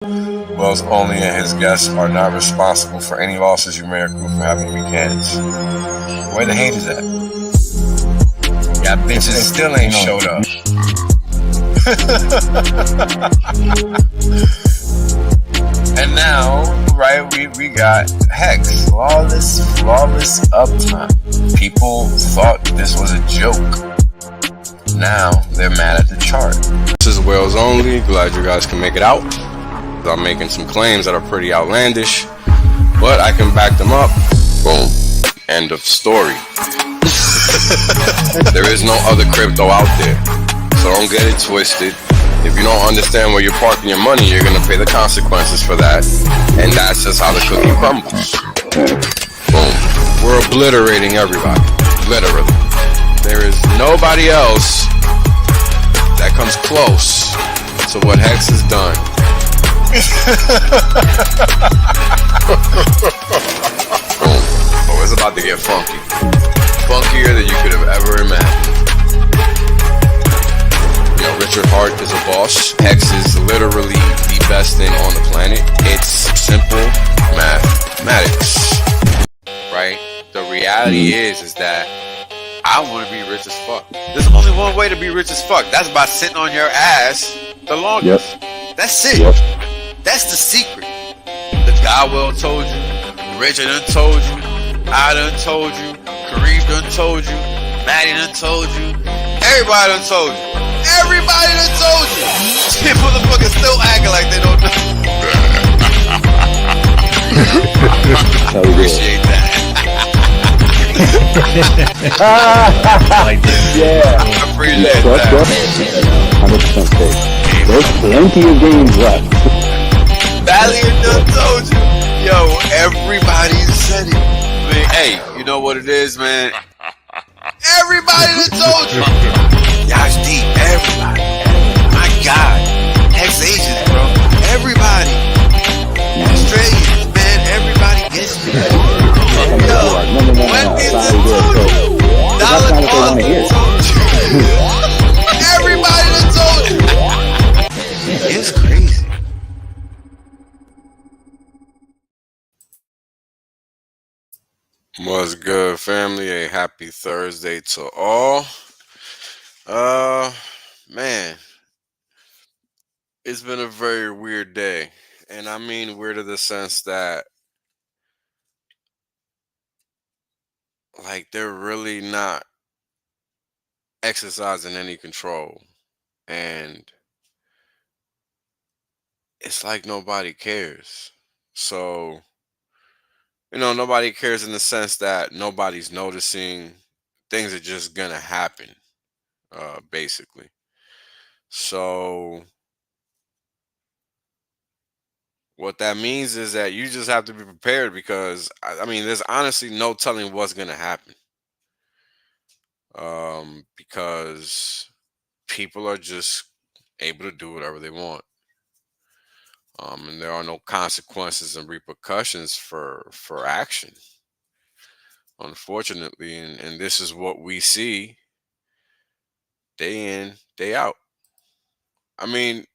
Wells only and his guests are not responsible for any losses you may accrue for having weekends. Where the haters at? Yeah, bitches still ain't showed up. And now, right, we got Hex, flawless uptime. People thought this was a joke. Now they're mad at the chart. This is Wales Only. Glad you guys can make it out. I'm making some claims that are pretty outlandish, but I can back them up. Boom. End of story. There is no other crypto out there, so don't get it twisted. If you don't understand where you're parking your money, you're gonna pay the consequences for that, and that's just how the cookie crumbles. Boom. We're obliterating everybody, literally. There is nobody else that comes close to what Hex has done. Boom. Oh, it's about to get funky. Funkier than you could have ever imagined. You know, Richard Hart is a boss. Hex is literally the best thing on the planet. It's simple mathematics. Right? The reality is that I want to be rich as fuck. There's only one way to be rich as fuck. That's by sitting on your ass the longest. Yep. That's it. Yep. That's the secret. The Godwell told you. Richard done told you. I done told you. Kareem done told you. Maddie done told you. Everybody done told you. Everybody done told you. Shit, motherfuckers still acting like they don't know. Appreciate that. Yeah. I appreciate that. 100% safe. There's plenty of games left. Valiant done told you. Yo, everybody said it. I mean, hey, you know what it is, man? Everybody done told you. Yash D, everybody. My God. Ex-Asians, bro. Everybody. Australians, man. Everybody gets me. Yo, Wendy's done told you. Dollar Club done told you. Everybody done told you. It's crazy. What's good, family? A happy Thursday to all. Man, it's been a very weird day. And I mean weird in the sense that, like, they're really not exercising any control. And it's like nobody cares. So, you know, nobody cares in the sense that nobody's noticing. Things are just gonna happen, basically. So what that means is that you just have to be prepared because I mean, there's honestly no telling what's gonna happen. Because people are just able to do whatever they want. And there are no consequences and repercussions for action. Unfortunately, and this is what we see day in, day out. I mean,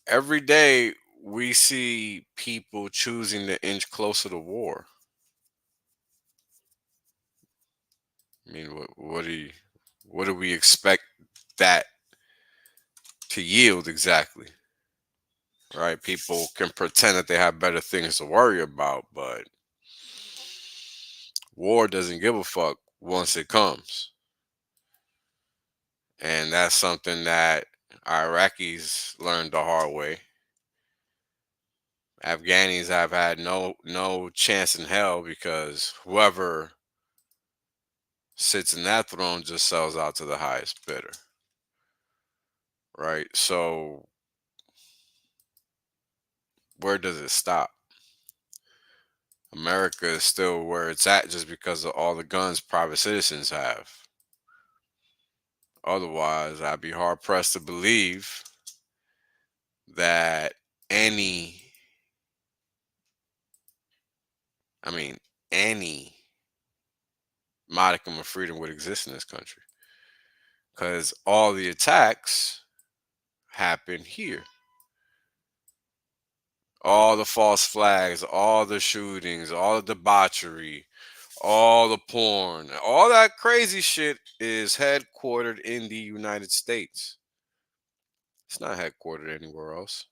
every day we see people choosing to inch closer to war. I mean, what do we expect that to yield exactly? Right? People can pretend that they have better things to worry about, but war doesn't give a fuck once it comes. And that's something that Iraqis learned the hard way. Afghanis have had no chance in hell because whoever sits in that throne just sells out to the highest bidder. Right? So where does it stop? America is still where it's at just because of all the guns private citizens have. Otherwise, I'd be hard pressed to believe that any modicum of freedom would exist in this country. Because all the attacks happen here. all the false flags, all the shootings, all the debauchery, all the porn, all that crazy shit is headquartered in the United States. It's not headquartered anywhere else.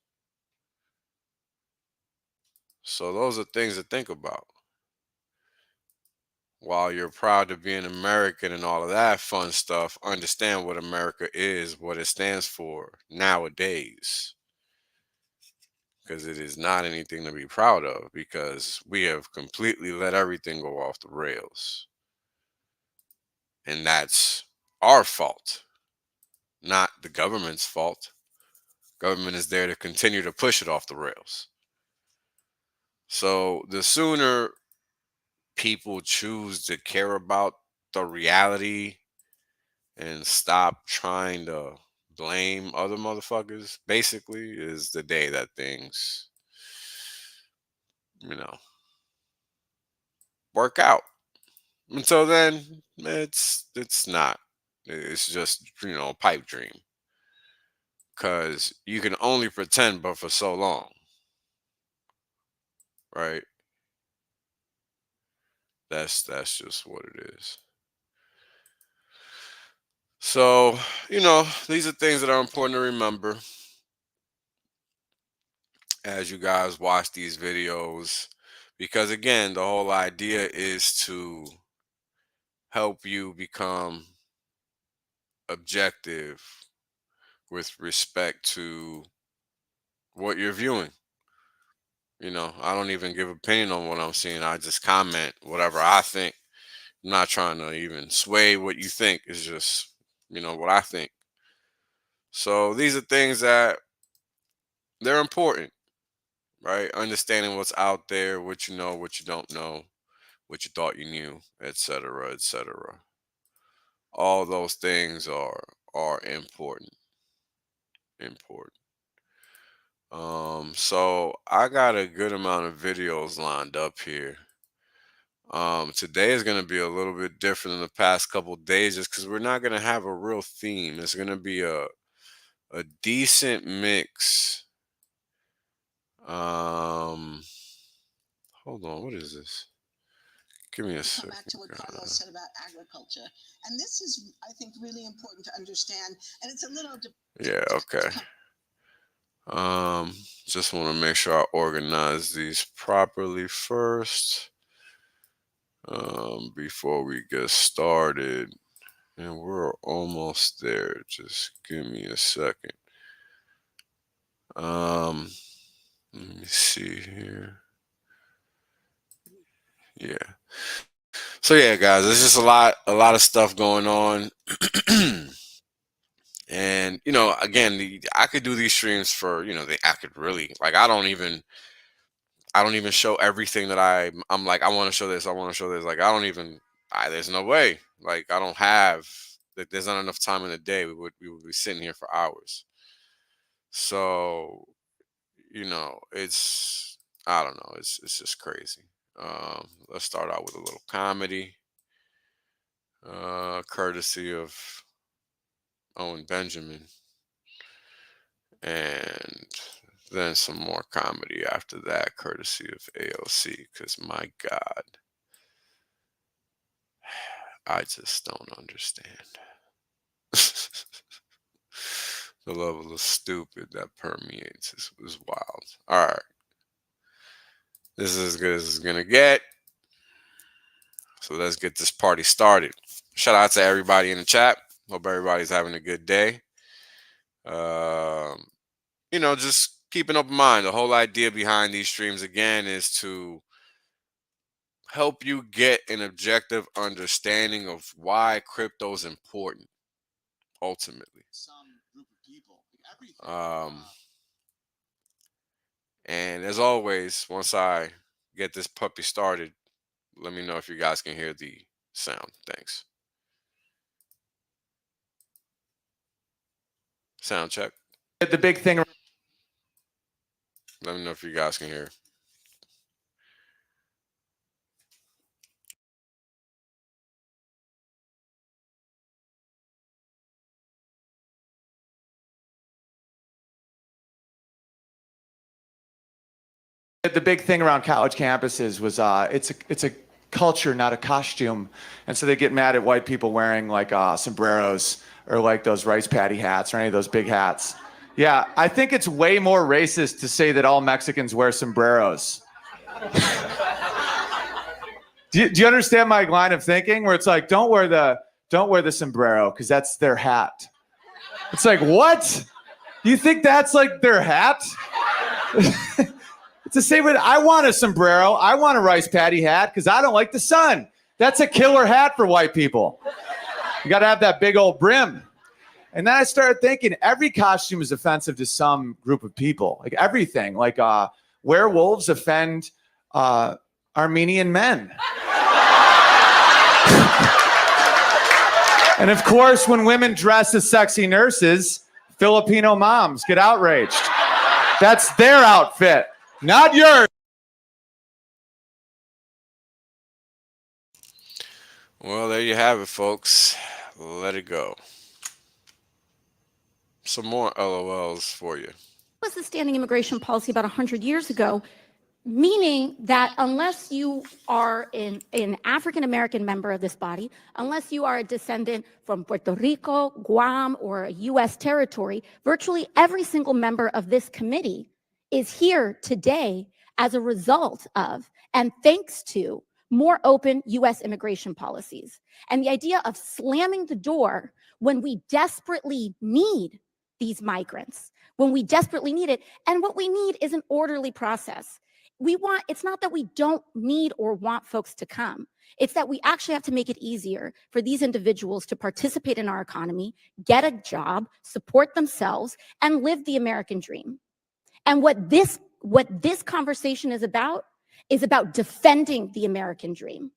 So those are things to think about. While you're proud to be an American and all of that fun stuff, understand what America is, what it stands for nowadays. Because it is not anything to be proud of, because we have completely let everything go off the rails. And that's our fault, not the government's fault. Government is there to continue to push it off the rails. So the sooner people choose to care about the reality and stop trying to blame other motherfuckers, basically, is the day that things, you know, work out. Until then, it's not. It's just, a pipe dream. Cause you can only pretend but for so long. Right? That's just what it is. So, these are things that are important to remember as you guys watch these videos. Because again, the whole idea is to help you become objective with respect to what you're viewing. I don't even give opinion on what I'm seeing. I just comment whatever I think. I'm not trying to even sway what you think. It's just, what I think. So these are things that they're important, right? Understanding what's out there, what you know, what you don't know, what you thought you knew, etc., etc. All those things are important. Important. So I got a good amount of videos lined up here. Today is going to be a little bit different than the past couple days, just because we're not going to have a real theme. It's going to be a decent mix. Hold on, what is this? Give me a second. Back to what Carlos said about agriculture, and this is, I think, really important to understand. And it's a little. Yeah. Okay. Just want to make sure I organize these properly first. Before we get started, and we're almost there. Just give me a second. Let me see here. Yeah. So yeah, guys, there's just a lot of stuff going on. And again, I could do these streams for, I could really, like, I don't even show everything that I'm like, I want to show this, I want to show this. Like, there's no way. Like, I don't have, there's not enough time in the day. We would be sitting here for hours. So, it's, I don't know. It's just crazy. Let's start out with a little comedy, courtesy of Owen Benjamin, and then some more comedy after that, courtesy of AOC, because my God, I just don't understand. The level of stupid that permeates is wild. All right. This is as good as it's going to get. So let's get this party started. Shout out to everybody in the chat. Hope everybody's having a good day. Just keep an open mind. The whole idea behind these streams, again, is to help you get an objective understanding of why crypto is important, ultimately. And as always, once I get this puppy started, let me know if you guys can hear the sound. Thanks. Sound check. The big thing. Let me know if you guys can hear. The big thing around college campuses was it's a culture, not a costume, and so they get mad at white people wearing like sombreros or like those rice paddy hats or any of those big hats. Yeah, I think it's way more racist to say that all Mexicans wear sombreros. Do you understand my line of thinking? Where it's like, don't wear the sombrero because that's their hat. It's like, what? You think that's like their hat? It's the same way. I want a sombrero. I want a rice paddy hat because I don't like the sun. That's a killer hat for white people. You got to have that big old brim. And then I started thinking every costume is offensive to some group of people. Like everything. Like werewolves offend Armenian men. And of course, when women dress as sexy nurses, Filipino moms get outraged. That's their outfit, not yours. Well, there you have it, folks. Let it go. Some more LOLs for you. Was the standing immigration policy about 100 years ago, meaning that unless you are an African-American member of this body, unless you are a descendant from Puerto Rico, Guam, or a U.S. territory, virtually every single member of this committee is here today as a result of and thanks to more open U.S. immigration policies. And the idea of slamming the door when we desperately need these migrants, when we desperately need it, and what we need is an orderly process. It's not that we don't need or want folks to come. It's that we actually have to make it easier for these individuals to participate in our economy, get a job, support themselves, and live the American dream. And what this conversation is about defending the American dream.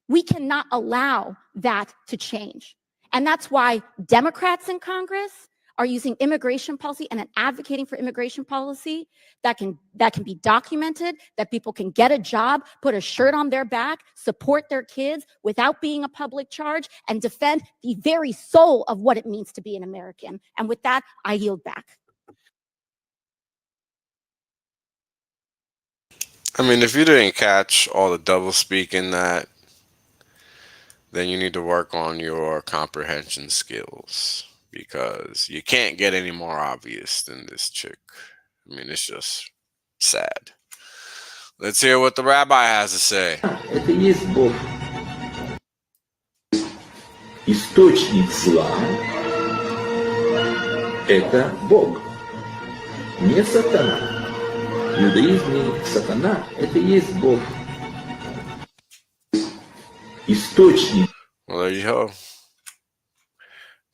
We cannot allow that to change. And that's why Democrats in Congress are using immigration policy and advocating for immigration policy that can be documented, that people can get a job, put a shirt on their back, support their kids without being a public charge, and defend the very soul of what it means to be an American. And with that, I yield back. I mean, if you didn't catch all the double speak in that, then you need to work on your comprehension skills, because you can't get any more obvious than this chick. I mean, it's just sad. Let's hear what the rabbi has to say. Это и есть Бог. Источник зла – это Бог, не сатана. В иудаизме сатана – это и есть Бог. Источник. Well, there you go.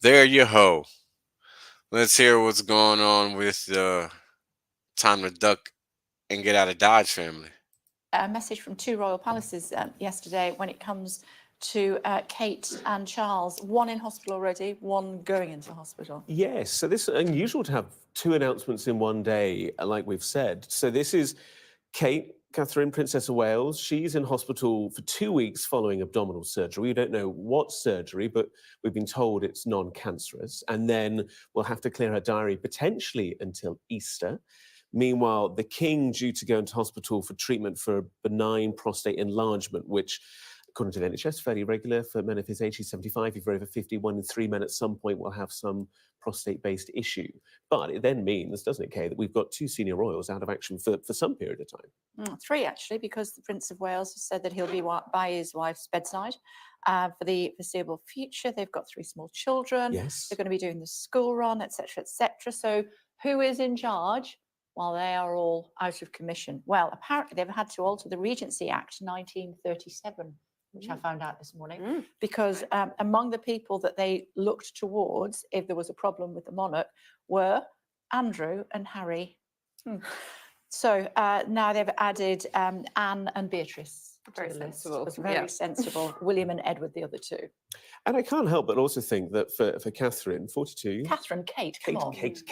There you ho. Let's hear what's going on with the time to duck and get out of Dodge family. A message from two royal palaces yesterday when it comes to Kate and Charles. One in hospital already, one going into hospital. Yes, so this is unusual to have two announcements in one day, like we've said. So this is Kate, Catherine, Princess of Wales. She's in hospital for 2 weeks following abdominal surgery. We don't know what surgery, but we've been told it's non-cancerous. And then we'll have to clear her diary potentially until Easter. Meanwhile, the King due to go into hospital for treatment for benign prostate enlargement, which, according to the NHS, fairly regular for men of his age. He's 75. If you're over 50, 1 in 3 men at some point will have some prostate-based issue. But it then means, doesn't it, Kay, that we've got two senior royals out of action for some period of time. 3, actually, because the Prince of Wales has said that he'll be by his wife's bedside for the foreseeable future. They've got 3 small children. Yes. They're going to be doing the school run, etc., etc. So who is in charge while they are all out of commission? Well, apparently they've had to alter the Regency Act 1937, which I found out this morning, because among the people that they looked towards if there was a problem with the monarch were Andrew and Harry. So now they've added Anne and Beatrice. Very sensible. Very sensible. William and Edward, the other 2. And I can't help but also think that for Catherine, 42. Catherine, Kate, come on. Kate.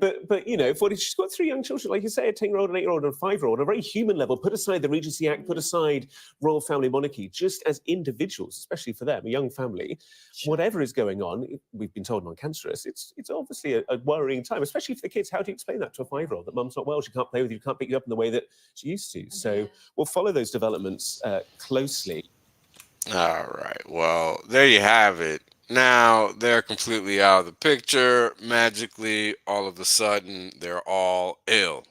But you know, 40, she's got 3 young children, like you say, a 10-year-old, an 8-year-old, and a 5-year-old. On a very human level, put aside the Regency Act, put aside royal family monarchy, just as individuals, especially for them, a young family, whatever is going on, we've been told non-cancerous, it's obviously a worrying time, especially for the kids. How do you explain that to a 5-year-old, that mum's not well, she can't play with you, can't pick you up in the way that she used to? So we'll follow those developments closely. All right. Well, there you have it. Now they're completely out of the picture. Magically, all of a sudden, they're all ill.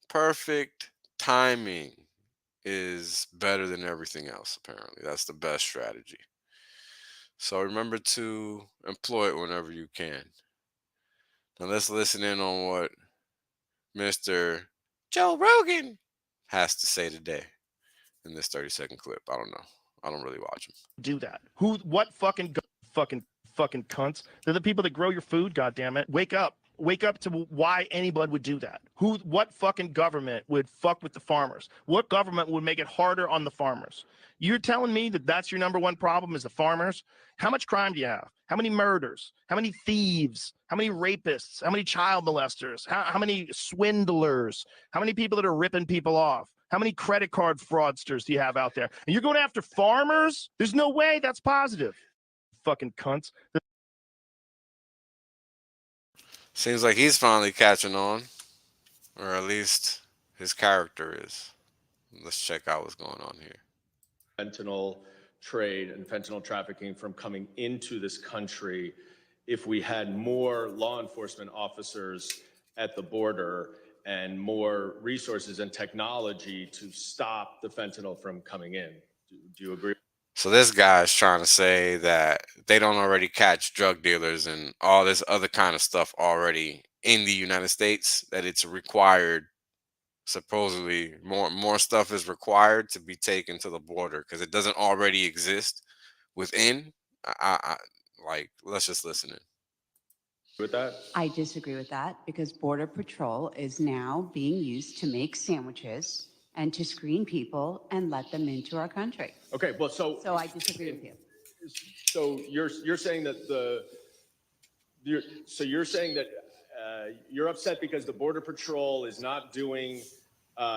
Perfect timing is better than everything else, apparently. That's the best strategy. So remember to employ it whenever you can. Now let's listen in on what Mr. Joe Rogan has to say today in this 30-second clip. I don't know. I don't really watch him. Do that. What fucking cunts? They're the people that grow your food, goddammit. Wake up. Wake up to why anybody would do that. What fucking government would fuck with the farmers? What government would make it harder on the farmers? You're telling me that that's your number one problem is the farmers? How much crime do you have? How many murders? How many thieves? How many rapists? How many child molesters? How many swindlers? How many people that are ripping people off? How many credit card fraudsters do you have out there? And you're going after farmers? There's no way that's positive. Fucking cunts. Seems like he's finally catching on, or at least his character is. Let's check out what's going on here. Fentanyl trade and fentanyl trafficking from coming into this country if we had more law enforcement officers at the border and more resources and technology to stop the fentanyl from coming in. Do you agree? So this guy is trying to say that they don't already catch drug dealers and all this other kind of stuff already in the United States, that it's required, supposedly more stuff is required to be taken to the border because it doesn't already exist within. Like, let's just listen in. With that? I disagree with that because Border Patrol is now being used to make sandwiches and to screen people and let them into our country. Okay, well, so I disagree with you. So you're saying that you're saying that you're upset because the Border Patrol is not doing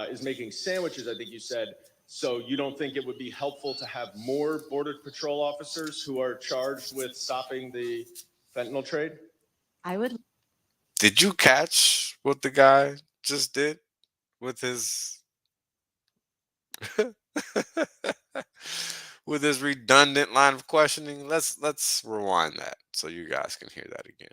is making sandwiches, I think you said. So you don't think it would be helpful to have more Border Patrol officers who are charged with stopping the fentanyl trade? I would. Did you catch what the guy just did with his with his redundant line of questioning? Let's rewind that so you guys can hear that again.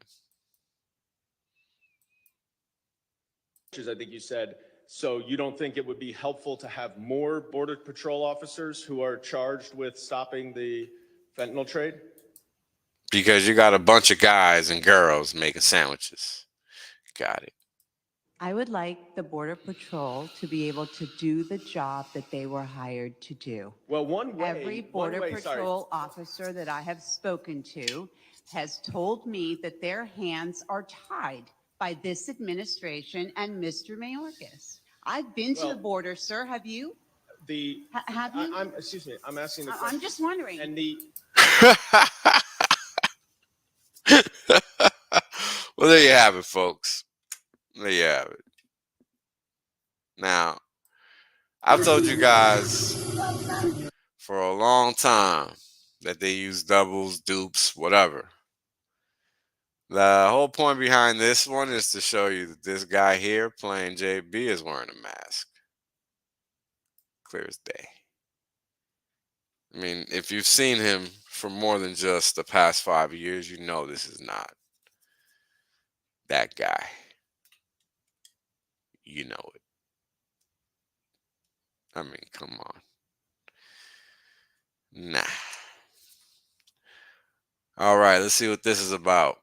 I think you said, so you don't think it would be helpful to have more Border Patrol officers who are charged with stopping the fentanyl trade? Because you got a bunch of guys and girls making sandwiches. Got it. I would like the Border Patrol to be able to do the job that they were hired to do. Well, Every Border Patrol officer that I have spoken to has told me that their hands are tied by this administration and Mr. Mayorkas. I've been to the border, sir. Have you? Have you? Excuse me. I'm asking the question. I'm just wondering. And the well, there you have it, folks. There you have it. Now, I've told you guys for a long time that they use doubles, dupes, whatever. The whole point behind this one is to show you that this guy here playing JB is wearing a mask. Clear as day. I mean, if you've seen him for more than just the past 5 years, you know this is not that guy. You know it. I mean, come on. Nah. All right, let's see what this is about.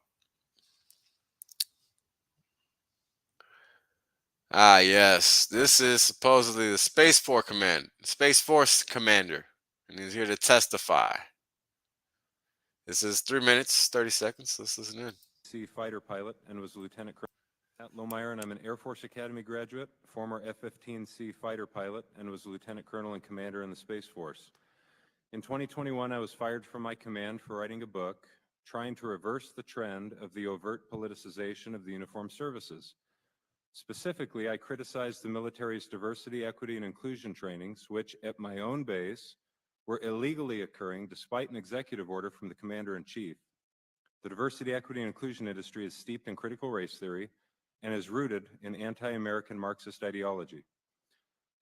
Ah, yes. This is supposedly the Space Force commander, and he's here to testify. This is 3 minutes, 30 seconds. Let's listen in. Fighter pilot and was Lieutenant Colonel Matt Lohmeyer, and I'm an Air Force Academy graduate, former F-15C fighter pilot, and was Lieutenant Colonel and Commander in the Space Force. In 2021, I was fired from my command for writing a book trying to reverse the trend of the overt politicization of the uniformed services. Specifically, I criticized the military's diversity, equity, and inclusion trainings, which at my own base were illegally occurring despite an executive order from the commander-in-chief. The diversity, equity, and inclusion industry is steeped in critical race theory and is rooted in anti-American Marxist ideology.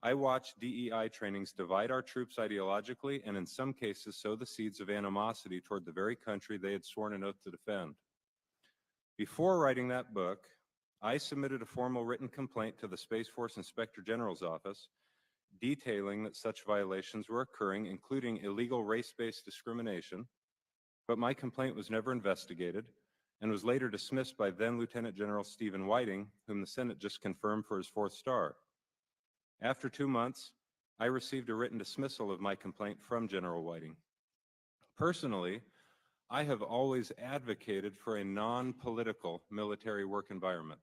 I watched DEI trainings divide our troops ideologically and in some cases sow the seeds of animosity toward the very country they had sworn an oath to defend. Before writing that book, I submitted a formal written complaint to the Space Force Inspector General's office detailing that such violations were occurring, including illegal race-based discrimination, but my complaint was never investigated and was later dismissed by then Lieutenant General Stephen Whiting, whom the Senate just confirmed for his 4th star. After 2 months, I received a written dismissal of my complaint from General Whiting. Personally, I have always advocated for a non-political military work environment.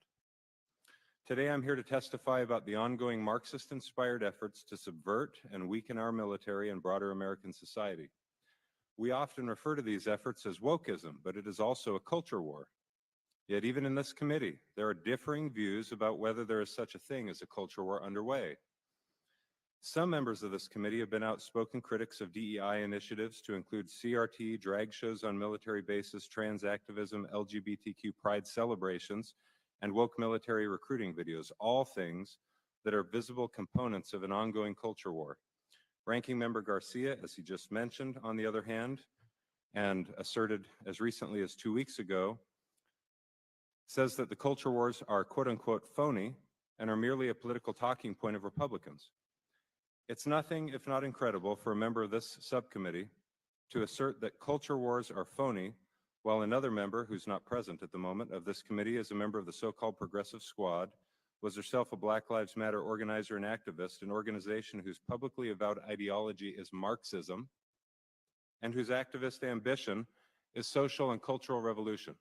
Today, I'm here to testify about the ongoing Marxist-inspired efforts to subvert and weaken our military and broader American society. We often refer to these efforts as wokeism, but it is also a culture war. Yet even in this committee, there are differing views about whether there is such a thing as a culture war underway. Some members of this committee have been outspoken critics of DEI initiatives to include CRT, drag shows on military bases, trans activism, LGBTQ pride celebrations, and woke military recruiting videos, all things that are visible components of an ongoing culture war. Ranking Member Garcia, as he just mentioned, on the other hand, and asserted as recently as 2 weeks ago, says that the culture wars are quote-unquote phony and are merely a political talking point of Republicans. It's nothing if not incredible for a member of this subcommittee to assert that culture wars are phony, while another member, who's not present at the moment, of this committee is a member of the so-called Progressive Squad, was herself a Black Lives Matter organizer and activist, an organization whose publicly avowed ideology is Marxism, and whose activist ambition is social and cultural revolution.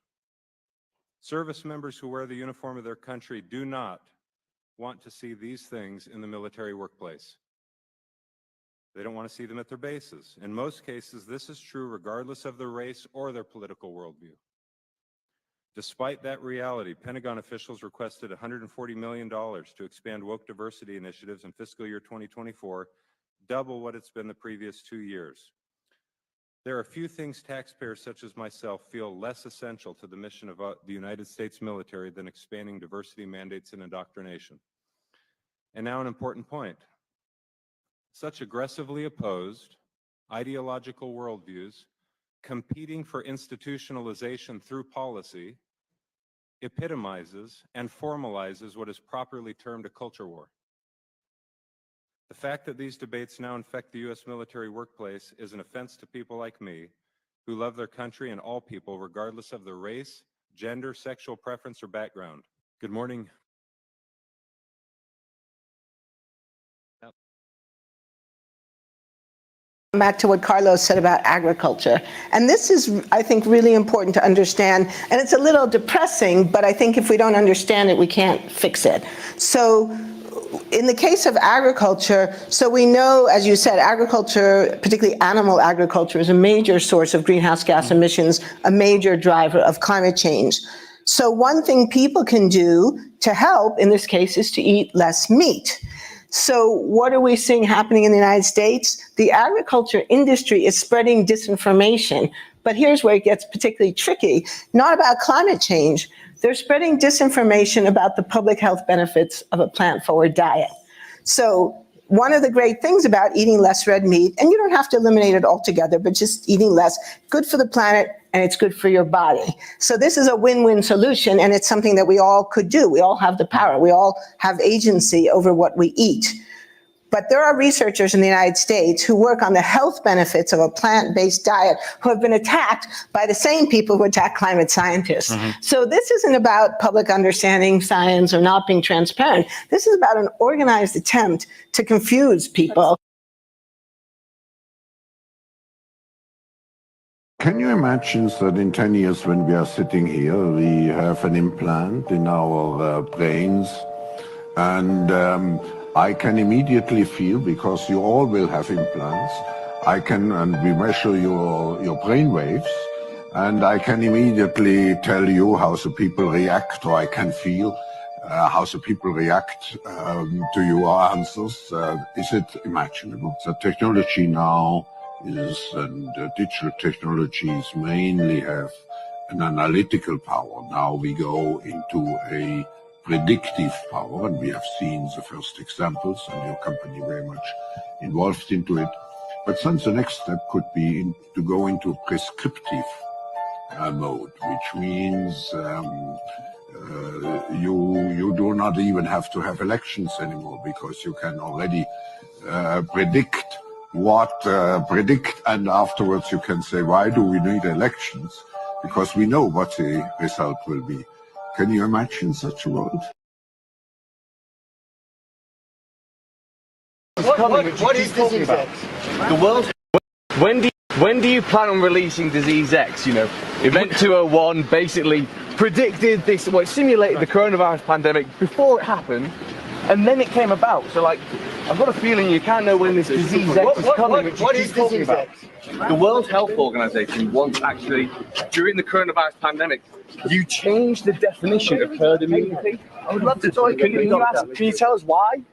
Service members who wear the uniform of their country do not want to see these things in the military workplace. They don't want to see them at their bases. In most cases, this is true regardless of their race or their political worldview. Despite that reality, Pentagon officials requested $140 million to expand woke diversity initiatives in fiscal year 2024, double what it's been the previous 2 years. There are few things taxpayers such as myself feel less essential to the mission of the United States military than expanding diversity mandates and indoctrination. And now an important point. Such aggressively opposed ideological worldviews competing for institutionalization through policy epitomizes and formalizes what is properly termed a culture war. The fact that these debates now infect the U.S. military workplace is an offense to people like me who love their country and all people regardless of their race, gender, sexual preference, or background. Good morning. Back to what Carlos said about agriculture. And this is, I think, really important to understand. And it's a little depressing, but I think if we don't understand it, we can't fix it. So in the case of agriculture, so we know, as you said, agriculture, particularly animal agriculture, is a major source of greenhouse gas emissions, a major driver of climate change. So one thing people can do to help, in this case, is to eat less meat. So what are we seeing happening in the United States? The agriculture industry is spreading disinformation. But here's where it gets particularly tricky, not about climate change. They're spreading disinformation about the public health benefits of a plant-forward diet. So one of the great things about eating less red meat, and you don't have to eliminate it altogether, but just eating less, good for the planet and it's good for your body. So this is a win-win solution, and it's something that we all could do. We all have the power. We all have agency over what we eat. But there are researchers in the United States who work on the health benefits of a plant-based diet who have been attacked by the same people who attack climate scientists. So this isn't about public understanding science or not being transparent. This is about an organized attempt to confuse people. Can you imagine that in 10 years when we are sitting here, we have an implant in our brains, and I can immediately feel, because you all will have implants, and we measure your brain waves, and I can immediately tell you how the people react, or I can feel how the people react to your answers. Is it imaginable? The technology now is, and digital technologies mainly have an analytical power. Now we go into a predictive power, and we have seen the first examples, and your company very much involved into it. But then the next step could be to go into prescriptive mode, which means you do not even have to have elections anymore, because you can already predict, and afterwards you can say, why do we need elections? Because we know what the result will be. Can you imagine such a world? What is Disease X? The world. When do you plan on releasing Disease X? You know, Event 201 basically predicted this. Well, it simulated the coronavirus pandemic before it happened, and then it came about. So, like, I've got a feeling you can't know when this Disease X is coming. What is Disease X? The World Health Organization wants actually, during the coronavirus pandemic, you change the definition of herd immunity. I would love to. Can you tell us why?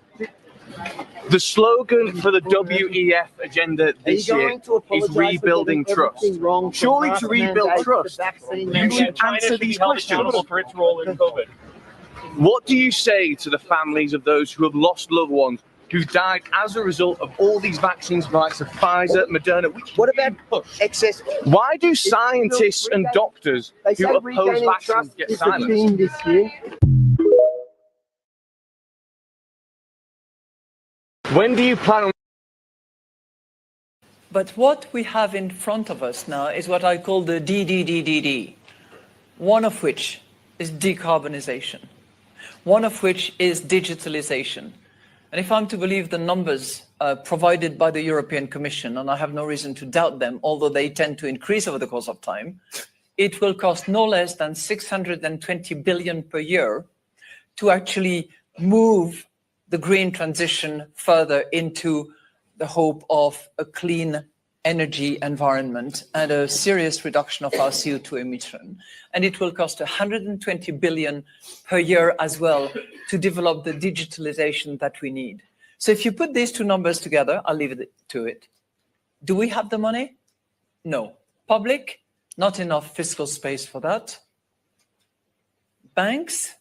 The slogan for the WEF agenda this year is rebuilding trust. Surely to rebuild trust, you should answer these questions. For its role in COVID. What do you say to the families of those who have lost loved ones who died as a result of all these vaccines, like Pfizer, Moderna? What about excess? Why do scientists and doctors who oppose vaccines get silenced? When do you plan on? But what we have in front of us now is what I call the DDDDD, one of which is decarbonization, one of which is digitalization. And if I'm to believe the numbers provided by the European Commission, and I have no reason to doubt them, although they tend to increase over the course of time, it will cost no less than 620 billion per year to actually move the green transition further into the hope of a clean energy environment and a serious reduction of our CO2 emission. And it will cost 120 billion per year as well to develop the digitalization that we need. So if you put these two numbers together, I'll leave it to it. Do we have the money? No. Public? Not enough fiscal space for that. Banks?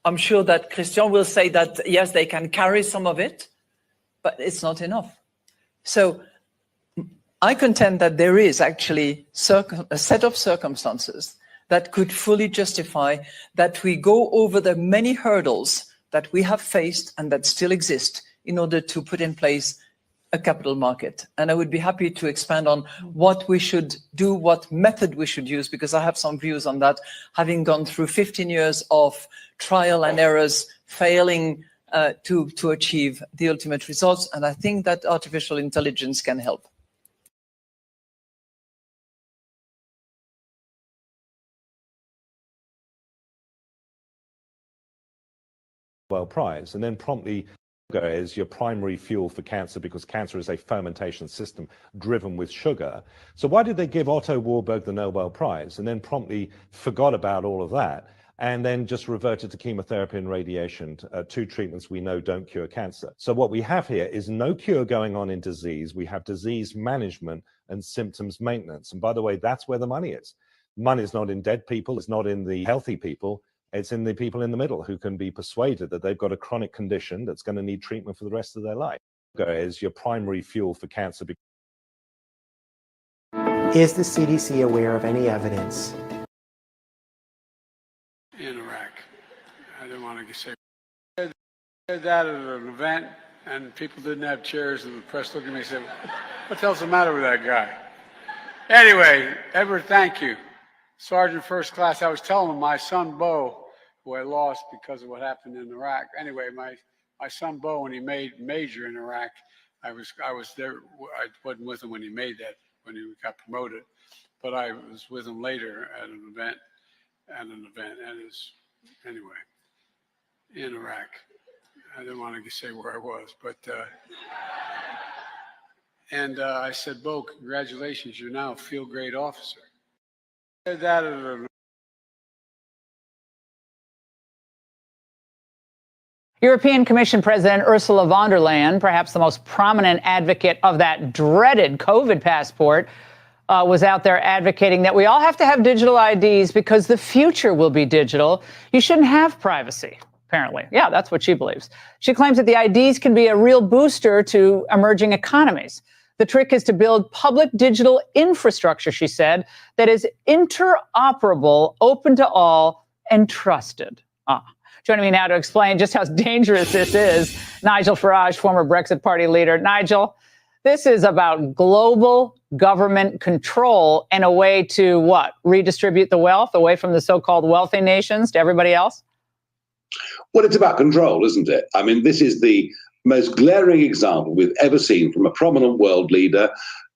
I'm sure that Christian will say that, yes, they can carry some of it, but it's not enough. So I contend that there is actually a set of circumstances that could fully justify that we go over the many hurdles that we have faced and that still exist in order to put in place a capital market. And I would be happy to expand on what we should do, what method we should use, because I have some views on that, having gone through 15 years of trial and errors, failing to achieve the ultimate results. And I think that artificial intelligence can help. Nobel Prize, and then promptly is your primary fuel for cancer, because cancer is a fermentation system driven with sugar. So why did they give Otto Warburg the Nobel Prize and then promptly forgot about all of that and then just reverted to chemotherapy and radiation, two treatments we know don't cure cancer? So what we have here is no cure going on in disease. We have disease management and symptoms maintenance. And by the way, that's where the money is. Money is not in dead people. It's not in the healthy people. It's in the people in the middle who can be persuaded that they've got a chronic condition that's going to need treatment for the rest of their life. Is your primary fuel for cancer. Is the CDC aware of any evidence in Iraq? I didn't want to say that at an event, and people didn't have chairs, and the press looked at me and said, "What the hell's the matter with that guy?" Anyway, Edward, thank you. Sergeant First Class, I was telling him my son Bo, who I lost because of what happened in Iraq. Anyway, my son Bo, when he made Major in Iraq, I was there. I wasn't with him when he made that, when he got promoted, but I was with him later at an event, anyway, in Iraq. I didn't want to say where I was, but And I said, Bo, congratulations, you're now a field grade officer. I said that at a European Commission President Ursula von der Leyen, perhaps the most prominent advocate of that dreaded COVID passport, was out there advocating that we all have to have digital IDs because the future will be digital. You shouldn't have privacy, apparently. Yeah, that's what she believes. She claims that the IDs can be a real booster to emerging economies. The trick is to build public digital infrastructure, she said, that is interoperable, open to all, and trusted. Joining me now to explain just how dangerous this is, Nigel Farage, former Brexit Party leader. Nigel, this is about global government control and a way to what? Redistribute the wealth away from the so-called wealthy nations to everybody else? Well, it's about control, isn't it? I mean, this is the most glaring example we've ever seen from a prominent world leader.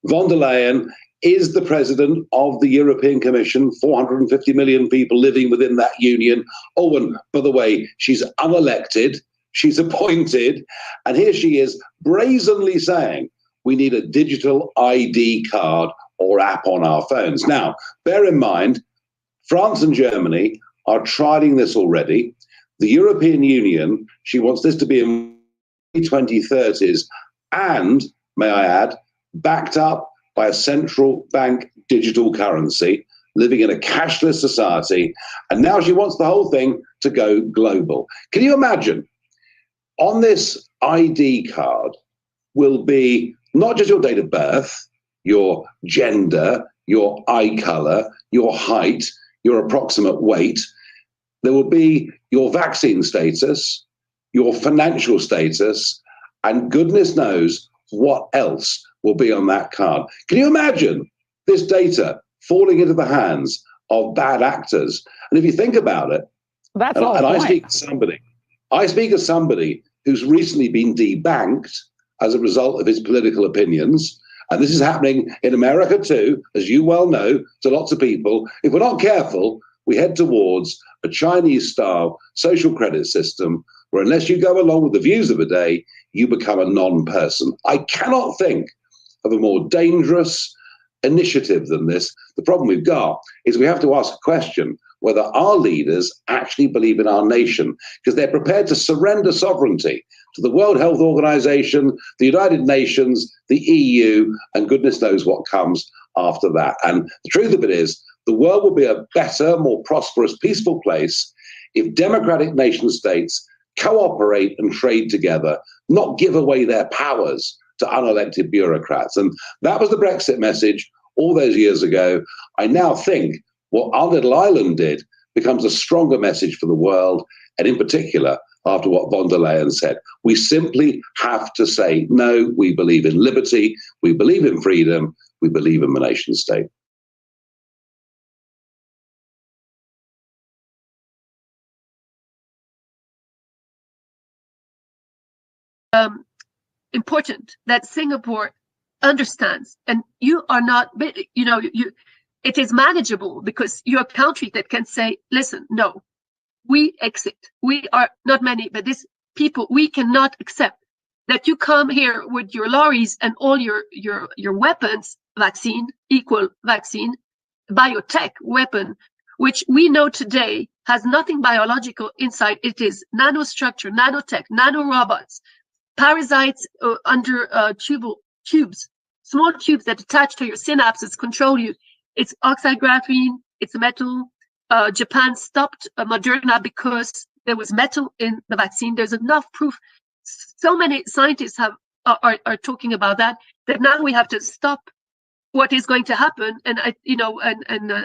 Von der Leyen is the president of the European Commission, 450 million people living within that union. Oh, and by the way, she's unelected, she's appointed, and here she is brazenly saying we need a digital ID card or app on our phones. Now, bear in mind, France and Germany are trialing this already. The European Union, she wants this to be in the 2030s and, may I add, backed up by a central bank digital currency, living in a cashless society. And now she wants the whole thing to go global. Can you imagine? On this ID card will be not just your date of birth, your gender, your eye color, your height, your approximate weight. There will be your vaccine status, your financial status, and goodness knows what else will be on that card. Can you imagine this data falling into the hands of bad actors? And if you think about it, I speak as somebody who's recently been debanked as a result of his political opinions. And this is happening in America too, as you well know, to lots of people. If we're not careful, we head towards a Chinese-style social credit system where unless you go along with the views of the day, you become a non-person. I cannot think of a more dangerous initiative than this. The problem we've got is we have to ask a question whether our leaders actually believe in our nation, because they're prepared to surrender sovereignty to the World Health Organization, the United Nations, the EU, and goodness knows what comes after that. And the truth of it is, the world will be a better, more prosperous, peaceful place if democratic nation states cooperate and trade together, not give away their powers to unelected bureaucrats. And that was the Brexit message all those years ago. I now think what our little island did becomes a stronger message for the world, and in particular, after what von der Leyen said. We simply have to say, no, we believe in liberty, we believe in freedom, we believe in the nation state. Important that Singapore understands, and you are not, it is manageable because you're a country that can say, listen, no, we exit. We are not many, but these people, we cannot accept that you come here with your lorries and all your weapons, vaccine, equal vaccine, biotech weapon, which we know today has nothing biological inside. It is nanostructure, nanotech, nanorobots, parasites under tubes, small tubes that attach to your synapses, control you. It's oxide graphene, it's metal. Japan stopped Moderna because there was metal in the vaccine. There's enough proof. So many scientists are talking about that now we have to stop what is going to happen. And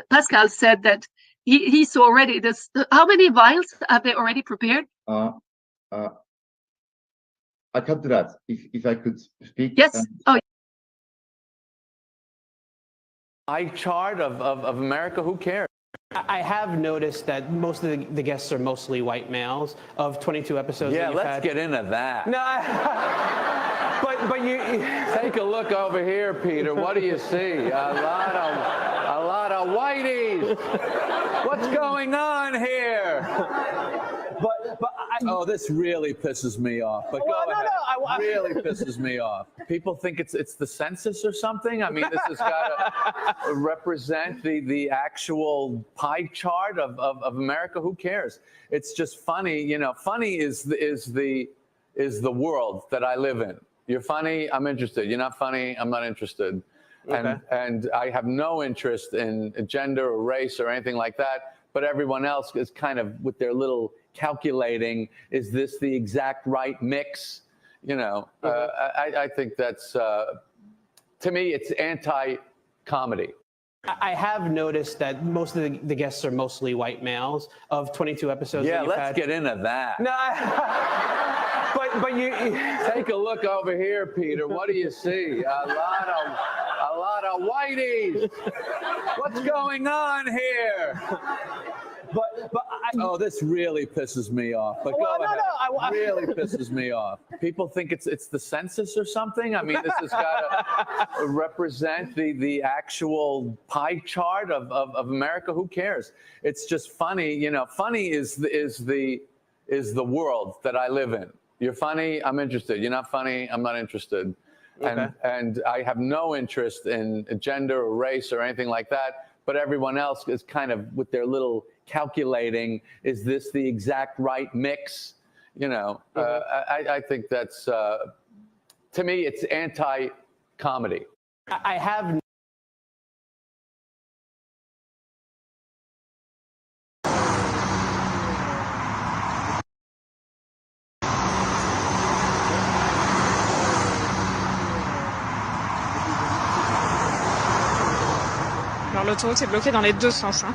Pascal said that he saw already this. How many vials have they already prepared? I cut to that. If I could speak. Yes. Eye chart of America. Who cares? I have noticed that most of the guests are mostly white males. Of 22 episodes. Yeah, let's get into that. No, but you take a look over here, Peter. What do you see? A lot of whiteys. What's going on here? But Oh, this really pisses me off. But Well, go no, ahead. no, Really pisses me off. People think it's the census or something. I mean, this has got to represent the actual pie chart of America. Who cares? It's just funny. You know, funny is the world that I live in. You're funny, I'm interested. You're not funny, I'm not interested. Okay. And I have no interest in gender or race or anything like that. But everyone else is kind of with their little calculating, is this the exact right mix? You know, I think that's, to me, it's anti-comedy. I have noticed that most of the guests are mostly white males. Of 22 episodes Yeah, that you've let's had. get into that. No, but you take a look over here, Peter. What do you see? A lot of whiteys. What's going on here? Oh, this really pisses me off. But Well, go no, ahead. no, Really pisses me off. People think it's the census or something. I mean, this has got to represent the actual pie chart of America. Who cares? It's just funny. You know, funny is the world that I live in. You're funny, I'm interested. You're not funny, I'm not interested. Okay. And I have no interest in gender or race or anything like that. But everyone else is kind of with their little calculating, is this the exact right mix? You know, I think that's, to me, it's anti-comedy. I have. Alors l'autoroute est bloquée dans les deux sens. Hein.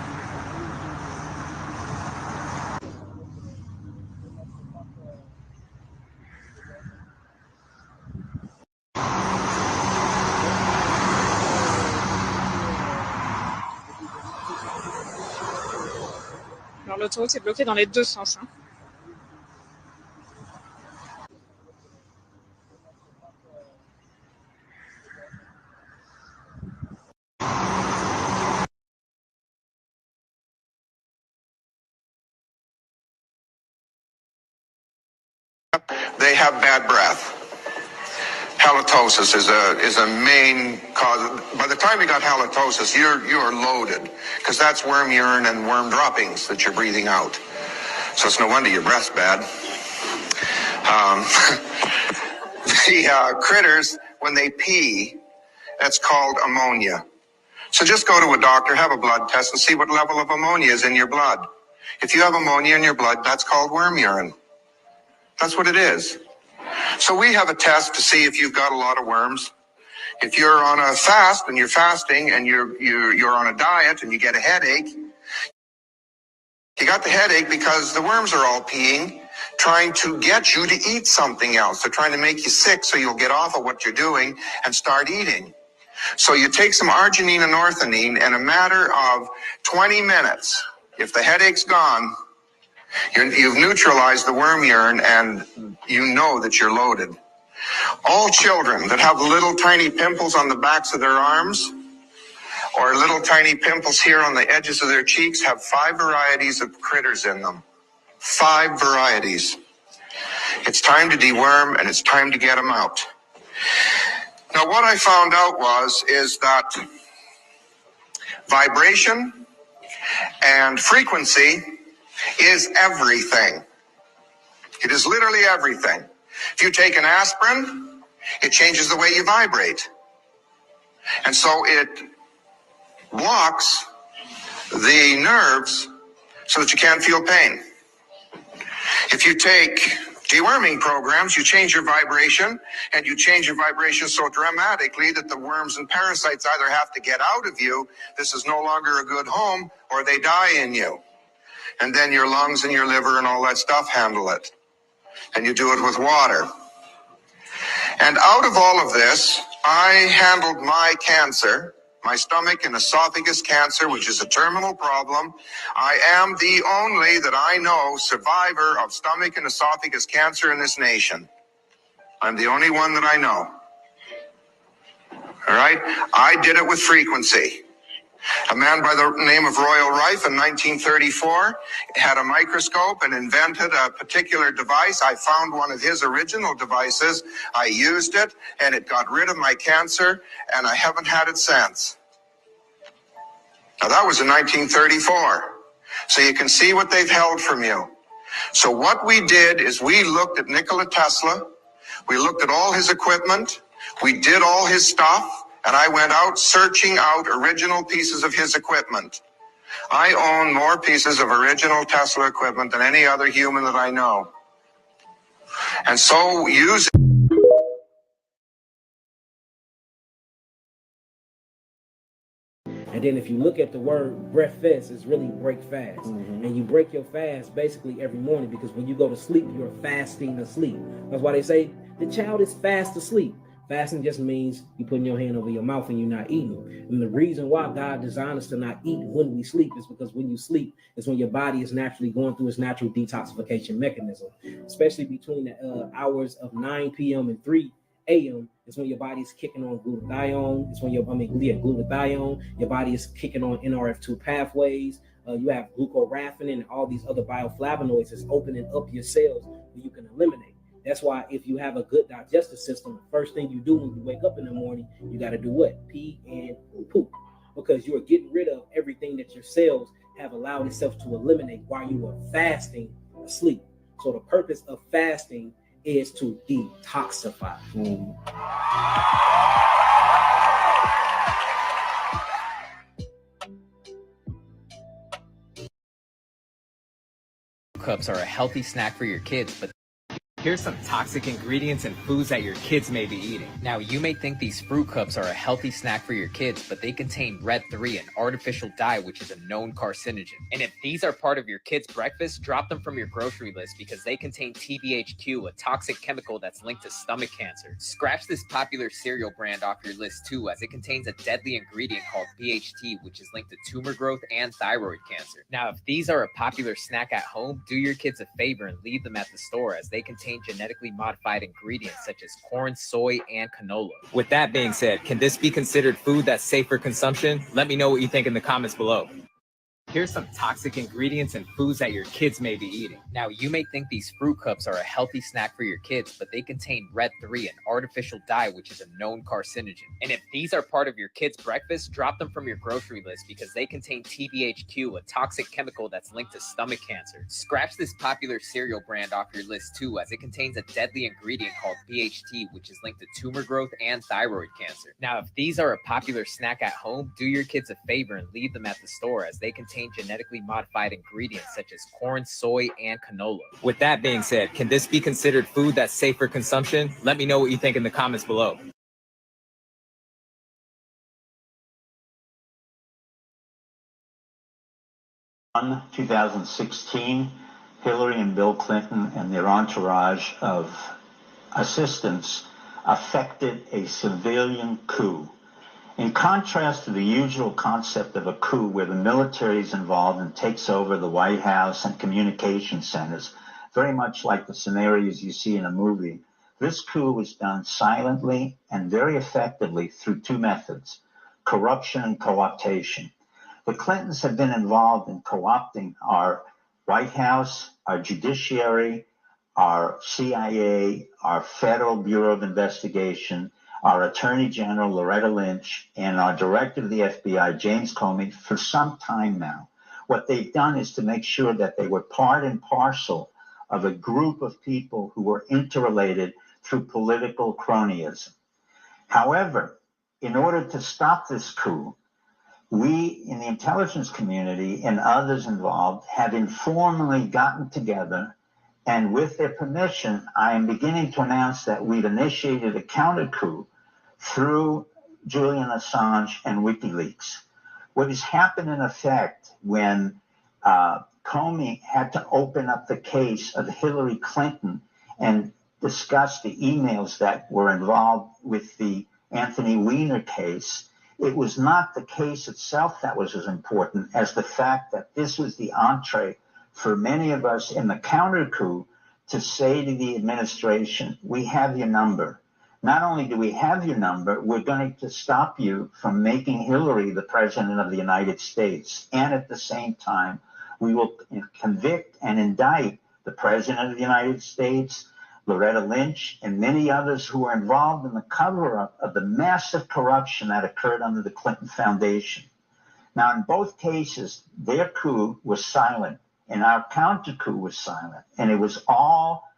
Alors l'autoroute est bloquée dans les deux sens. Hein. They have bad breath. Halitosis is a main cause. By the time you got halitosis, you are loaded, because that's worm urine and worm droppings that you're breathing out. So it's no wonder your breath's bad. The critters, when they pee, that's called ammonia. So just go to a doctor, have a blood test, and see what level of ammonia is in your blood. If you have ammonia in your blood, that's called worm urine. That's what it is. So we have a test to see if you've got a lot of worms. If you're on a fast and you're fasting and you're on a diet and you get a headache, you got the headache because the worms are all peeing, trying to get you to eat something else. They're trying to make you sick so you'll get off of what you're doing and start eating. So you take some arginine and orthodine, and a matter of 20 minutes, if the headache's gone, you've neutralized the worm urine, and you know that you're loaded. All children that have little tiny pimples on the backs of their arms or little tiny pimples here on the edges of their cheeks have 5 varieties of critters in them. 5 varieties. It's time to deworm, and it's time to get them out. Now, what I found out is that vibration and frequency is everything. It is literally everything. If you take an aspirin, it changes the way you vibrate. And so it blocks the nerves so that you can't feel pain. If you take deworming programs, you change your vibration, and you change your vibration so dramatically that the worms and parasites either have to get out of you, this is no longer a good home, or they die in you. And then your lungs and your liver and all that stuff handle it. And you do it with water. And out of all of this, I handled my cancer, my stomach and esophagus cancer, which is a terminal problem. I am the only that I know survivor of stomach and esophagus cancer in this nation. I'm the only one that I know. All right? I did it with frequency. A man by the name of Royal Rife in 1934 had a microscope and invented a particular device. I found one of his original devices. I used it, and it got rid of my cancer, and I haven't had it since. Now, that was in 1934. So you can see what they've held from you. So what we did is we looked at Nikola Tesla. We looked at all his equipment. We did all his stuff. And I went out searching out original pieces of his equipment. I own more pieces of original Tesla equipment than any other human that I know. And so using... And then if you look at the word breakfast, it's really break fast. And you break your fast basically every morning, because when you go to sleep, you're fasting asleep. That's why they say the child is fast asleep. Fasting just means you putting your hand over your mouth and you're not eating. And the reason why God designed us to not eat when we sleep is because when you sleep is when your body is naturally going through its natural detoxification mechanism, especially between the hours of 9 p.m. and 3 a.m. is when your body's kicking on glutathione. It's when glutathione. Your body is kicking on NRF2 pathways. You have glucoraphanin and all these other bioflavonoids is opening up your cells that you can eliminate. That's why if you have a good digestive system, the first thing you do when you wake up in the morning, you got to do what? Pee and poop, because you are getting rid of everything that your cells have allowed itself to eliminate while you are fasting asleep. So the purpose of fasting is to detoxify. Cups are a healthy snack for your kids, but here's some toxic ingredients and foods that your kids may be eating. Now, you may think these fruit cups are a healthy snack for your kids, but they contain Red 3, an artificial dye, which is a known carcinogen. And if these are part of your kids' breakfast, drop them from your grocery list because they contain TBHQ, a toxic chemical that's linked to stomach cancer. Scratch this popular cereal brand off your list too, as it contains a deadly ingredient called BHT, which is linked to tumor growth and thyroid cancer. Now, if these are a popular snack at home, do your kids a favor and leave them at the store, as they contain genetically modified ingredients such as corn, soy, and canola. With that being said, can this be considered food that's safe for consumption? Let me know what you think in the comments below. Here's some toxic ingredients and foods that your kids may be eating. Now, you may think these fruit cups are a healthy snack for your kids, but they contain Red 3, an artificial dye, which is a known carcinogen. And if these are part of your kids' breakfast, drop them from your grocery list because they contain TBHQ, a toxic chemical that's linked to stomach cancer. Scratch this popular cereal brand off your list too, as it contains a deadly ingredient called BHT, which is linked to tumor growth and thyroid cancer. Now, if these are a popular snack at home, do your kids a favor and leave them at the store, as they contain genetically modified ingredients such as corn, soy, and canola. With that being said, can this be considered food that's safe for consumption? Let me know what you think in the comments below. 2016, Hillary and Bill Clinton and their entourage of assistants effected a civilian coup. In contrast to the usual concept of a coup where the military is involved and takes over the White House and communication centers, very much like the scenarios you see in a movie, this coup was done silently and very effectively through two methods: corruption and co-optation. The Clintons have been involved in co-opting our White House, our judiciary, our CIA, our Federal Bureau of Investigation, our Attorney General, Loretta Lynch, and our Director of the FBI, James Comey, for some time now. What they've done is to make sure that they were part and parcel of a group of people who were interrelated through political cronyism. However, in order to stop this coup, we in the intelligence community and others involved have informally gotten together, and with their permission, I am beginning to announce that we've initiated a counter coup through Julian Assange and WikiLeaks. What has happened in effect when Comey had to open up the case of Hillary Clinton and discuss the emails that were involved with the Anthony Weiner case, it was not the case itself that was as important as the fact that this was the entree for many of us in the counter coup to say to the administration, we have your number. Not only do we have your number, we're going to stop you from making Hillary the president of the United States. And at the same time, we will convict and indict the president of the United States, Loretta Lynch, and many others who were involved in the cover-up of the massive corruption that occurred under the Clinton Foundation. Now, in both cases, their coup was silent, and our counter coup was silent, and it was all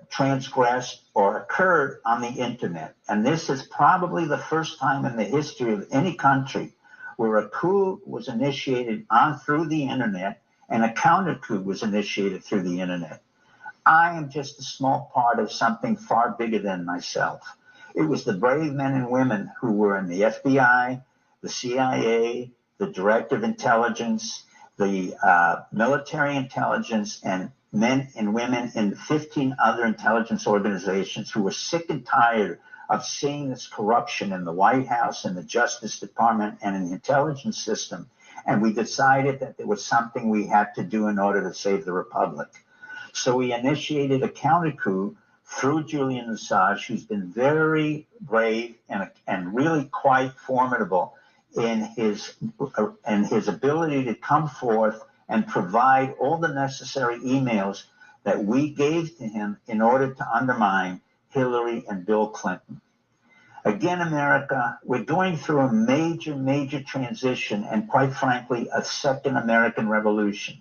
transgressed or occurred on the internet. And this is probably the first time in the history of any country where a coup was initiated through the internet and a counter coup was initiated through the internet. I am just a small part of something far bigger than myself. It was the brave men and women who were in the FBI, the CIA, the Director of Intelligence, the military intelligence, and men and women in 15 other intelligence organizations who were sick and tired of seeing this corruption in the White House, in the Justice Department, and in the intelligence system. And we decided that there was something we had to do in order to save the Republic. So we initiated a counter coup through Julian Assange, who's been very brave and really quite formidable in his ability to come forth and provide all the necessary emails that we gave to him in order to undermine Hillary and Bill Clinton. Again, America, we're going through a major, major transition and, quite frankly, a second American Revolution.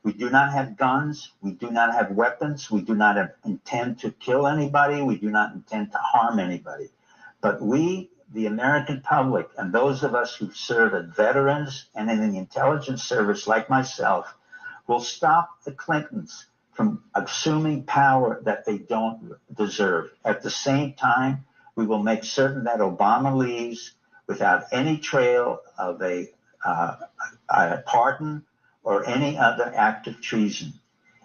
We do not have guns. We do not have weapons. We do not intend to kill anybody. We do not intend to harm anybody. But we, the American public, and those of us who serve as veterans and in the intelligence service like myself, will stop the Clintons from assuming power that they don't deserve. At the same time, we will make certain that Obama leaves without any trail of a pardon or any other act of treason.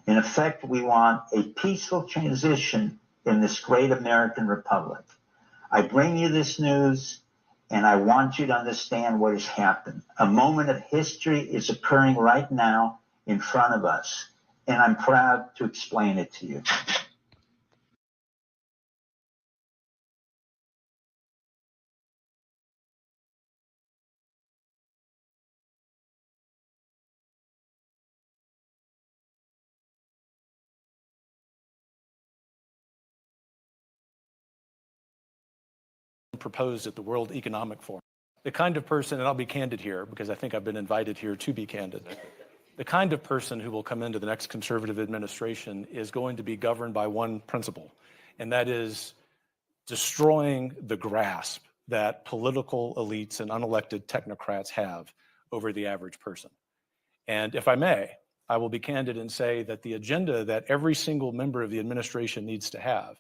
In effect, we want a peaceful transition in this great American republic. I bring you this news, and I want you to understand what has happened. A moment of history is occurring right now in front of us, and I'm proud to explain it to you. Proposed at the World Economic Forum. The kind of person, and I'll be candid here because I think I've been invited here to be candid, the kind of person who will come into the next conservative administration is going to be governed by one principle, and that is destroying the grasp that political elites and unelected technocrats have over the average person. And if I may, I will be candid and say that the agenda that every single member of the administration needs to have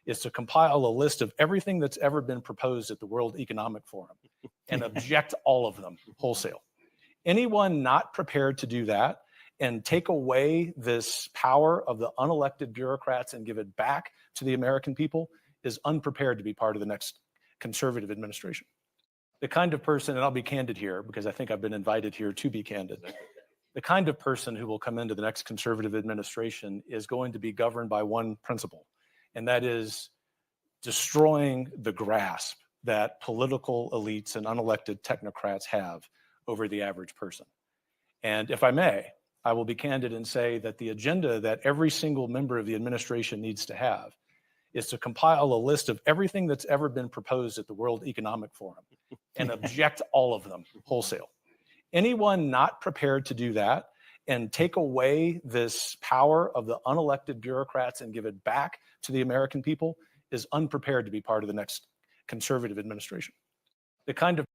is to compile a list of everything that's ever been proposed at the World Economic Forum and object all of them wholesale. Anyone not prepared to do that and take away this power of the unelected bureaucrats and give it back to the American people is unprepared to be part of the next conservative administration. The kind of person, and I'll be candid here because I think I've been invited here to be candid, the kind of person who will come into the next conservative administration is going to be governed by one principle, and that is destroying the grasp that political elites and unelected technocrats have over the average person. And if I may, I will be candid and say that the agenda that every single member of the administration needs to have is to compile a list of everything that's ever been proposed at the World Economic Forum and object all of them wholesale. Anyone not prepared to do that and take away this power of the unelected bureaucrats and give it back to the American people is unprepared to be part of the next conservative administration. The kind of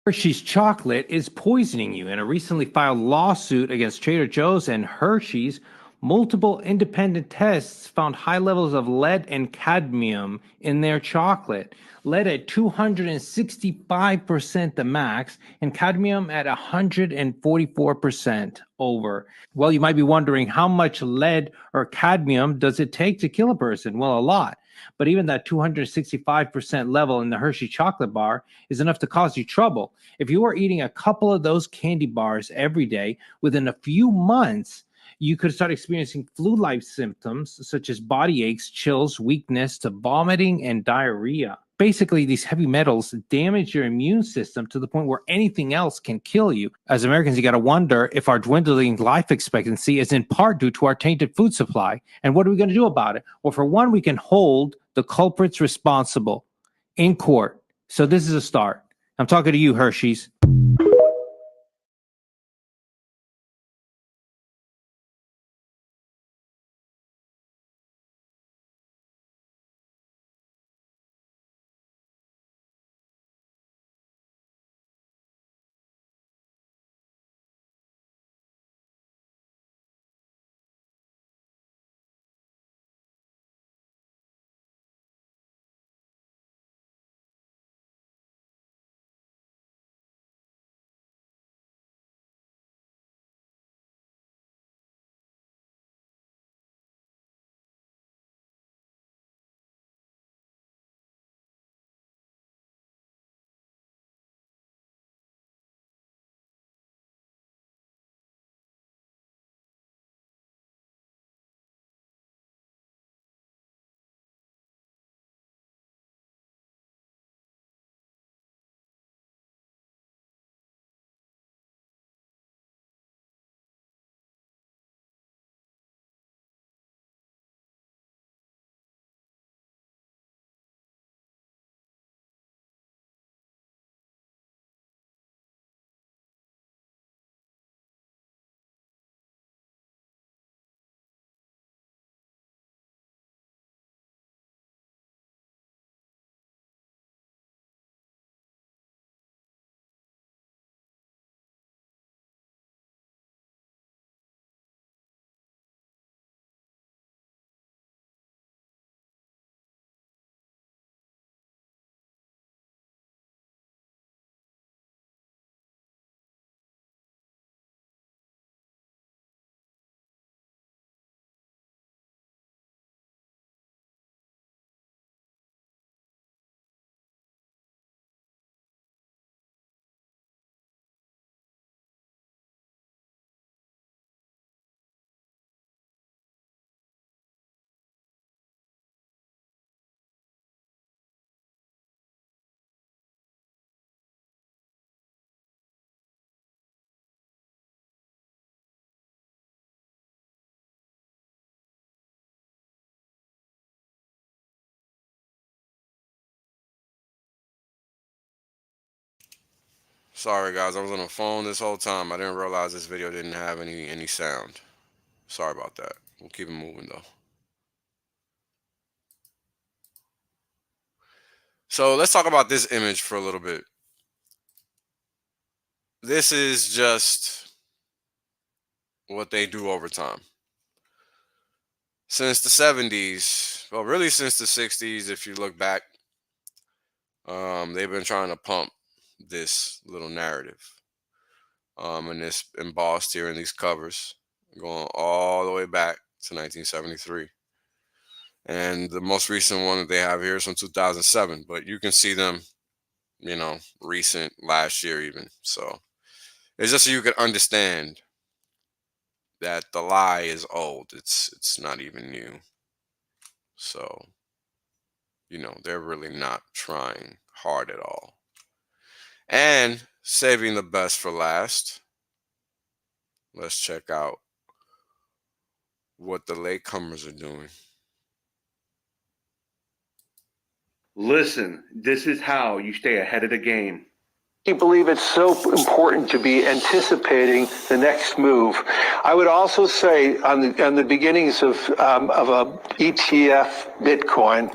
Hershey's chocolate is poisoning you. In a recently filed lawsuit against Trader Joe's and Hershey's, multiple independent tests found high levels of lead and cadmium in their chocolate. Lead at 265% the max, and cadmium at 144% over. Well, you might be wondering, how much lead or cadmium does it take to kill a person? Well, a lot. But even that 265% level in the Hershey chocolate bar is enough to cause you trouble. If you are eating a couple of those candy bars every day, within a few months, You could start experiencing flu-like symptoms such as body aches, chills, weakness, to vomiting and diarrhea. Basically, these heavy metals damage your immune system to the point where anything else can kill you. As Americans, you got to wonder if our dwindling life expectancy is in part due to our tainted food supply. And what are we going to do about it? Well, for one, we can hold the culprits responsible in court. So this is a start. I'm talking to you, Hershey's. Sorry guys, I was on the phone this whole time. I didn't realize this video didn't have any sound. Sorry about that. We'll keep it moving though. So let's talk about this image for a little bit. This is just what they do over time. Since the 70s, well, really since the 60s, if you look back, they've been trying to pump this little narrative. And it's embossed here in these covers, going all the way back to 1973. And the most recent one that they have here is from 2007, but you can see them, you know, recent, last year even. So it's just so you can understand that the lie is old. It's not even new. So, you know, they're really not trying hard at all. And saving the best for last, let's check out what the latecomers are doing. Listen, this is how you stay ahead of the game. I believe it's so important to be anticipating the next move. I would also say on the beginnings of a ETF Bitcoin,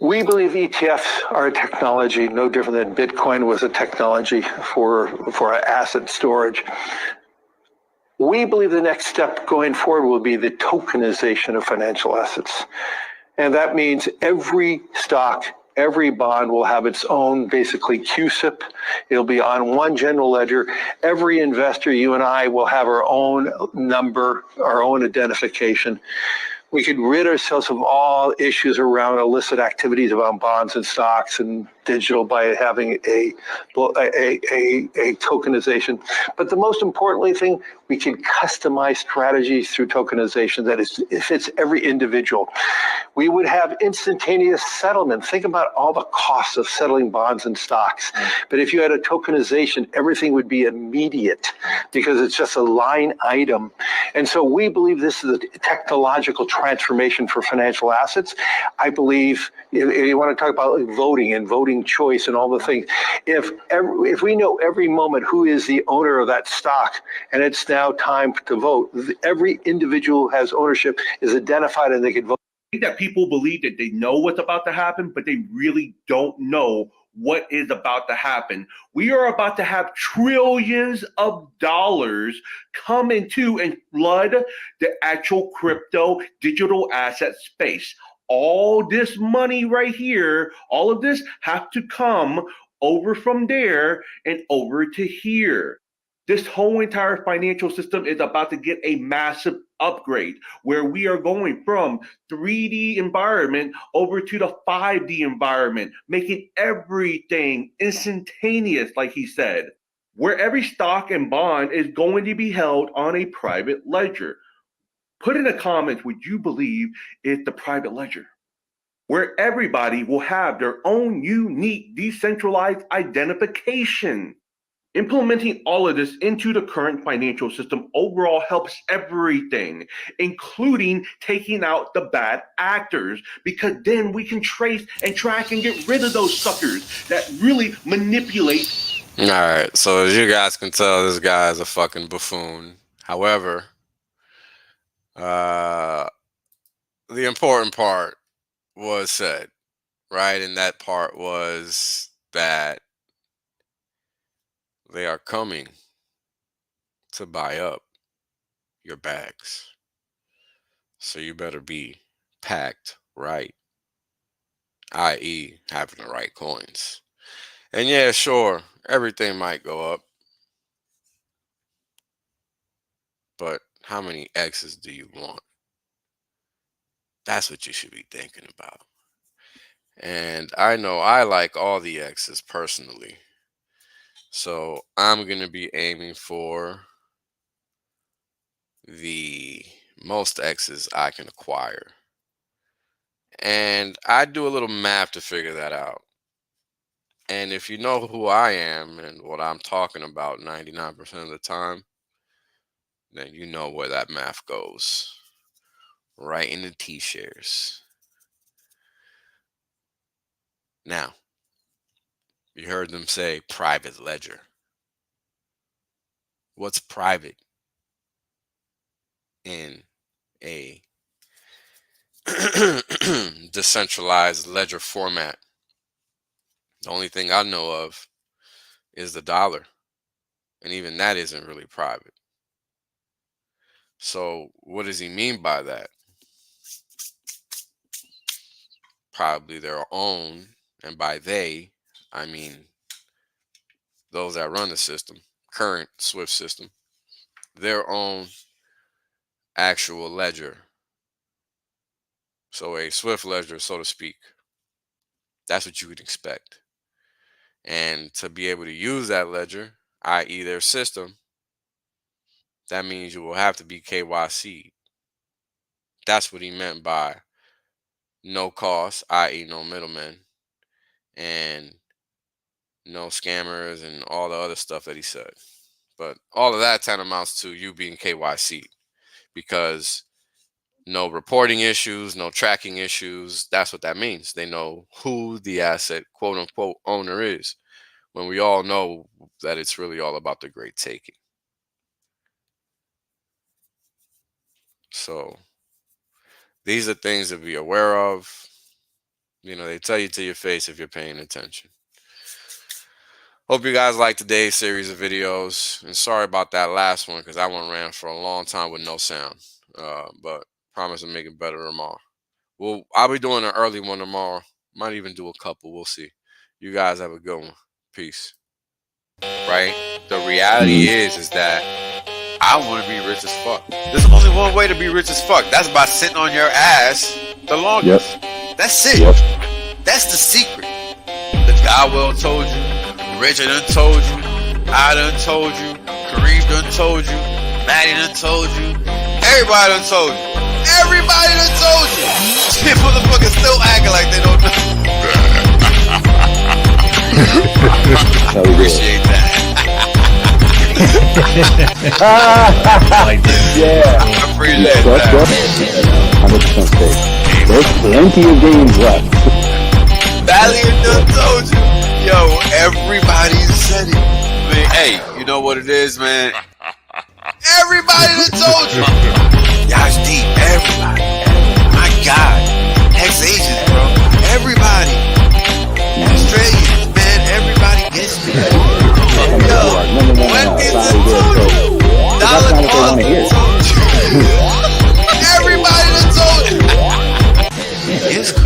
we believe ETFs are a technology no different than Bitcoin was a technology for asset storage. We believe the next step going forward will be the tokenization of financial assets. And that means every stock, every bond will have its own, basically, CUSIP. It'll be on one general ledger. Every investor, you and I, will have our own number, our own identification. We could rid ourselves of all issues around illicit activities around bonds and stocks and digital by having a tokenization. But the most importantly thing, We can customize strategies through tokenization that fits every individual. We would have instantaneous settlement. Think about all the costs of settling bonds and stocks. But if you had a tokenization, everything would be immediate because it's just a line item. And so we believe this is a technological transformation for financial assets. I believe if you want to talk about voting and voting choice and all the things, if we know every moment who is the owner of that stock and it's now time to vote, every individual who has ownership is identified and they can vote. I think that people believe that they know what's about to happen, but they really don't know what is about to happen. We are about to have trillions of dollars come into and flood the actual crypto digital asset space. All this money right here, all of this have to come over from there and over to here. This whole entire financial system is about to get a massive upgrade where we are going from 3D environment over to the 5D environment, making everything instantaneous, like he said, where every stock and bond is going to be held on a private ledger. Put in the comments what you believe is the private ledger, where everybody will have their own unique decentralized identification. Implementing all of this into the current financial system overall helps everything, including taking out the bad actors, because then we can trace and track and get rid of those suckers that really manipulate. All right, so as you guys can tell, this guy is a fucking buffoon. However, the important part was said, right? And that part was that they are coming to buy up your bags. So you better be packed right, i.e. having the right coins. And yeah, sure, everything might go up. But how many X's do you want? That's what you should be thinking about. And I know I like all the X's personally. So I'm going to be aiming for the most X's I can acquire. And I do a little math to figure that out. And if you know who I am and what I'm talking about 99% of the time, then you know where that math goes. Right in the T-shares. Now, you heard them say private ledger. What's private in a decentralized ledger format? The only thing I know of is the dollar. And even that isn't really private. So what does he mean by that? Probably their own, and by they, I mean those that run the system, current SWIFT system, their own actual ledger. So a SWIFT ledger, so to speak. That's what you would expect. And to be able to use that ledger, i.e. their system, that means you will have to be KYC. That's what he meant by no cost, i.e. no middlemen, and no scammers and all the other stuff that he said. But all of that tantamount to you being KYC, because no reporting issues, no tracking issues. That's what that means. They know who the asset, quote unquote, owner is, when we all know that it's really all about the great taking. So these are things to be aware of. You know, they tell you to your face if you're paying attention. Hope you guys liked today's series of videos. And sorry about that last one, because that one ran for a long time with no sound. But promise to make it better tomorrow. Well, I'll be doing an early one tomorrow. Might even do a couple. We'll see. You guys have a good one. Peace. Right? The reality is that I want to be rich as fuck. There's only one way to be rich as fuck. That's by sitting on your ass the longest. Yep. That's it. Yep. That's the secret. The God well told you. Richard done told you. I done told you. Kareem done told you. Maddie done told you. Everybody done told you. Everybody done told you. Shit, motherfuckers still acting like they don't know. Appreciate that. Yeah. I appreciate that. 100% safe. There's plenty of games left. Valiant done told you. Yo, everybody said it. I mean, hey, you know what it is, man? Everybody done told you.